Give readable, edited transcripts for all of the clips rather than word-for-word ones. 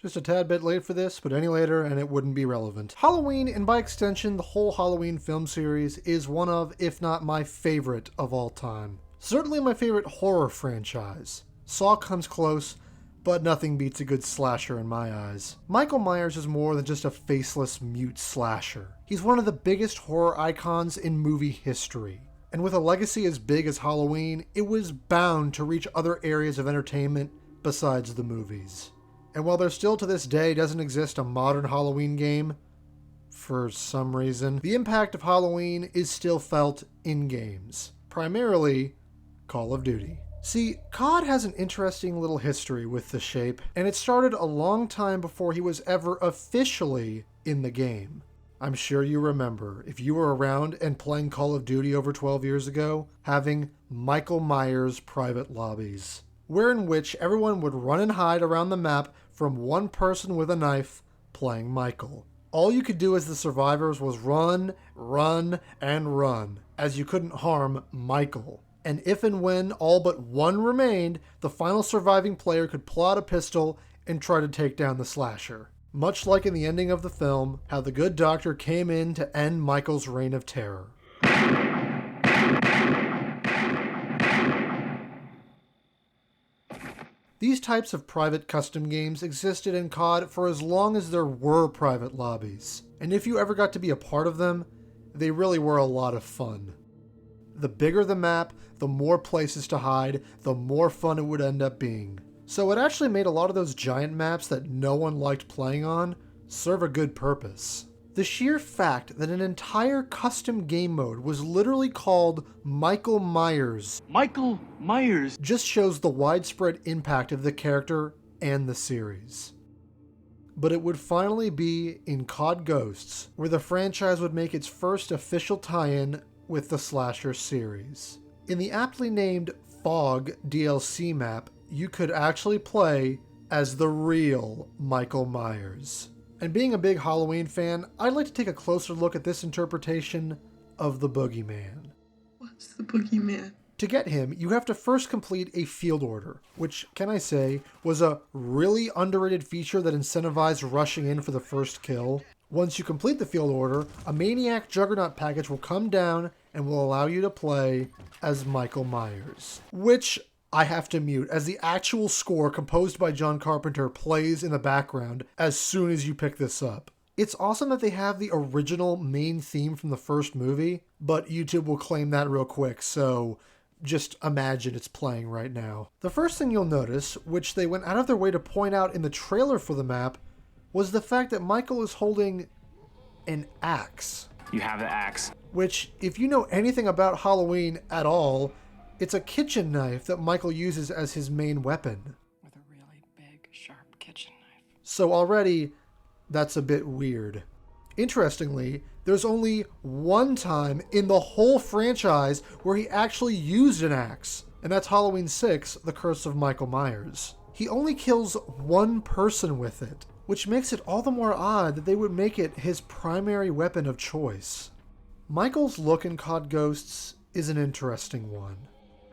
Just a tad bit late for this, but any later and it wouldn't be relevant. Halloween, and by extension the whole Halloween film series, is one of, if not my favorite of all time. Certainly my favorite horror franchise. Saw comes close, but nothing beats a good slasher in my eyes. Michael Myers is more than just a faceless mute slasher. He's one of the biggest horror icons in movie history. And with a legacy as big as Halloween, it was bound to reach other areas of entertainment besides the movies. And while there still to this day doesn't exist a modern Halloween game, for some reason, the impact of Halloween is still felt in games. Primarily, Call of Duty. See, COD has an interesting little history with the Shape, and it started a long time before he was ever officially in the game. I'm sure you remember, if you were around and playing Call of Duty over 12 years ago, having Michael Myers private lobbies, wherein which everyone would run and hide around the map from one person with a knife playing Michael. All you could do as the survivors was run, and run, as you couldn't harm Michael. And if and when all but one remained, the final surviving player could pull out a pistol and try to take down the slasher. Much like in the ending of the film, how the good doctor came in to end Michael's reign of terror. These types of private custom games existed in COD for as long as there were private lobbies, and if you ever got to be a part of them, they really were a lot of fun. The bigger the map, the more places to hide, the more fun it would end up being. So it actually made a lot of those giant maps that no one liked playing on serve a good purpose. The sheer fact that an entire custom game mode was literally called Michael Myers just shows the widespread impact of the character and the series. But it would finally be in COD Ghosts where the franchise would make its first official tie-in with the slasher series. In the aptly named Fog DLC map, you could actually play as the real Michael Myers. And being a big Halloween fan, I'd like to take a closer look at this interpretation of the Boogeyman. What's the Boogeyman? To get him, you have to first complete a field order, which, can I say, was a really underrated feature that incentivized rushing in for the first kill. Once you complete the field order, a Maniac Juggernaut package will come down and will allow you to play as Michael Myers. Which I have to mute, as the actual score composed by John Carpenter plays in the background as soon as you pick this up. It's awesome that they have the original main theme from the first movie, but YouTube will claim that real quick, so just imagine it's playing right now. The first thing you'll notice, which they went out of their way to point out in the trailer for the map, was the fact that Michael is holding an axe. You have the axe. Which, if you know anything about Halloween at all, it's a kitchen knife that Michael uses as his main weapon. With a really big, sharp kitchen knife. So already, that's a bit weird. Interestingly, there's only one time in the whole franchise where he actually used an axe, and that's Halloween 6, The Curse of Michael Myers. He only kills one person with it, which makes it all the more odd that they would make it his primary weapon of choice. Michael's look in COD Ghosts is an interesting one.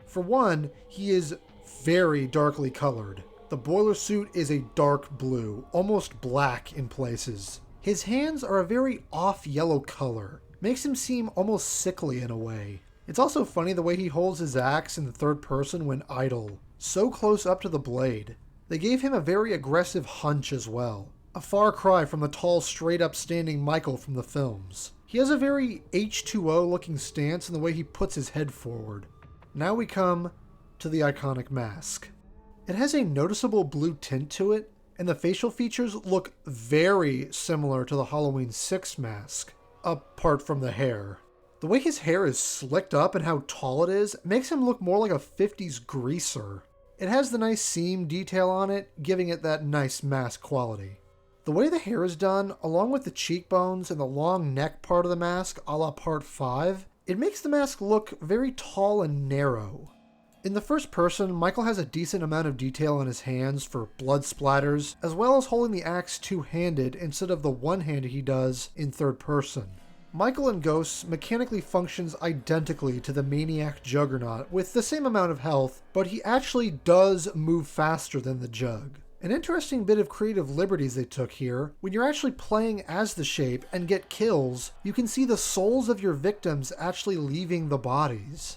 For one, he is very darkly colored. The boiler suit is a dark blue, almost black in places. His hands are a very off yellow color, makes him seem almost sickly in a way. It's also funny the way he holds his axe in the third person when idle, so close up to the blade. They gave him a very aggressive hunch as well, a far cry from the tall, straight up standing Michael from the films. He has a very H2O looking stance in the way he puts his head forward. Now we come to the iconic mask. It has a noticeable blue tint to it, and the facial features look very similar to the Halloween 6 mask, apart from the hair. The way his hair is slicked up and how tall it is makes him look more like a 50s greaser. It has the nice seam detail on it, giving it that nice mask quality. The way the hair is done, along with the cheekbones and the long neck part of the mask a la Part 5, it makes the mask look very tall and narrow. In the first person, Michael has a decent amount of detail on his hands for blood splatters, as well as holding the axe two-handed instead of the one-handed he does in third person. Michael in Ghosts mechanically functions identically to the Maniac Juggernaut with the same amount of health, but he actually does move faster than the Jug. An interesting bit of creative liberties they took here. When you're actually playing as the Shape and get kills, you can see the souls of your victims actually leaving the bodies.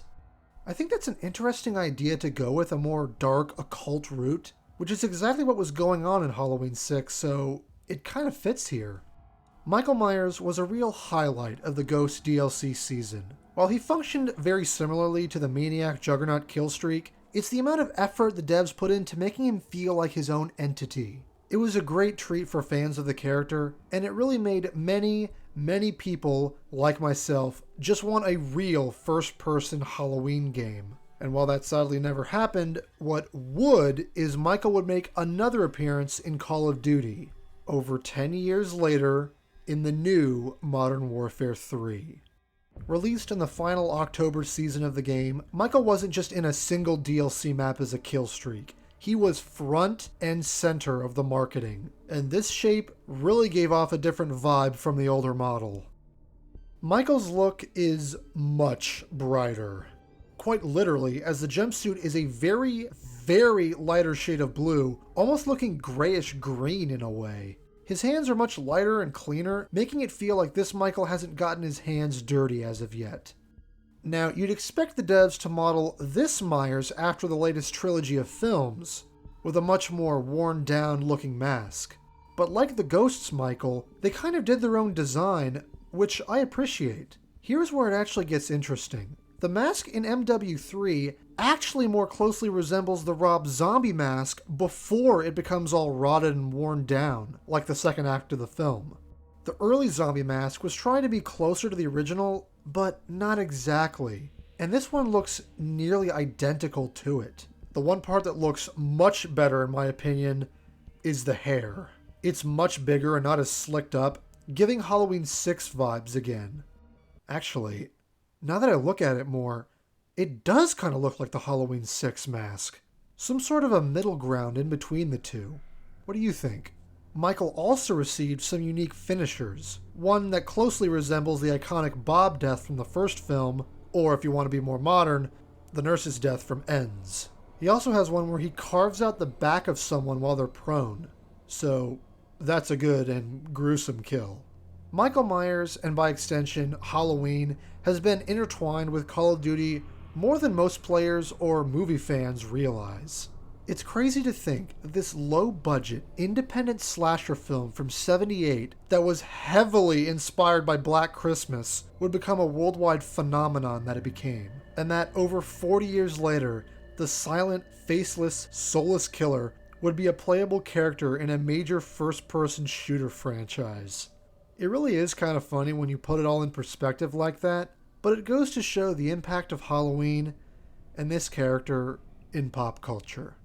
I think that's an interesting idea to go with, a more dark occult route, which is exactly what was going on in Halloween 6, so it kind of fits here. Michael Myers was a real highlight of the Ghost DLC season. While he functioned very similarly to the Maniac Juggernaut killstreak, it's the amount of effort the devs put into making him feel like his own entity. It was a great treat for fans of the character, and it really made many people, like myself, just want a real first-person Halloween game. And while that sadly never happened, what would is Michael would make another appearance in Call of Duty, over 10 years later, in the new Modern Warfare 3. Released in the final October season of the game, Michael wasn't just in a single DLC map as a killstreak. He was front and center of the marketing, and this Shape really gave off a different vibe from the older model. Michael's look is much brighter. Quite literally, as the jumpsuit is a very lighter shade of blue, almost looking grayish green in a way. His hands are much lighter and cleaner, making it feel like this Michael hasn't gotten his hands dirty as of yet. Now, you'd expect the devs to model this Myers after the latest trilogy of films, with a much more worn down looking mask. But like the Ghosts Michael, they kind of did their own design, which I appreciate. Here's where it actually gets interesting. The mask in MW3 actually more closely resembles the Rob Zombie mask before it becomes all rotted and worn down, like the second act of the film. The early Zombie mask was trying to be closer to the original, but not exactly. And this one looks nearly identical to it. The one part that looks much better, in my opinion, is the hair. It's much bigger and not as slicked up, giving Halloween 6 vibes again. Actually, now that I look at it more, it does kind of look like the Halloween 6 mask. Some sort of a middle ground in between the two. What do you think? Michael also received some unique finishers. One that closely resembles the iconic Bob death from the first film, or if you want to be more modern, the nurse's death from Ends. He also has one where he carves out the back of someone while they're prone. So, that's a good and gruesome kill. Michael Myers, and by extension, Halloween, has been intertwined with Call of Duty more than most players or movie fans realize. It's crazy to think that this low-budget, independent slasher film from '78 that was heavily inspired by Black Christmas would become a worldwide phenomenon that it became, and that over 40 years later, the silent, faceless, soulless killer would be a playable character in a major first-person shooter franchise. It really is kind of funny when you put it all in perspective like that, but it goes to show the impact of Halloween and this character in pop culture.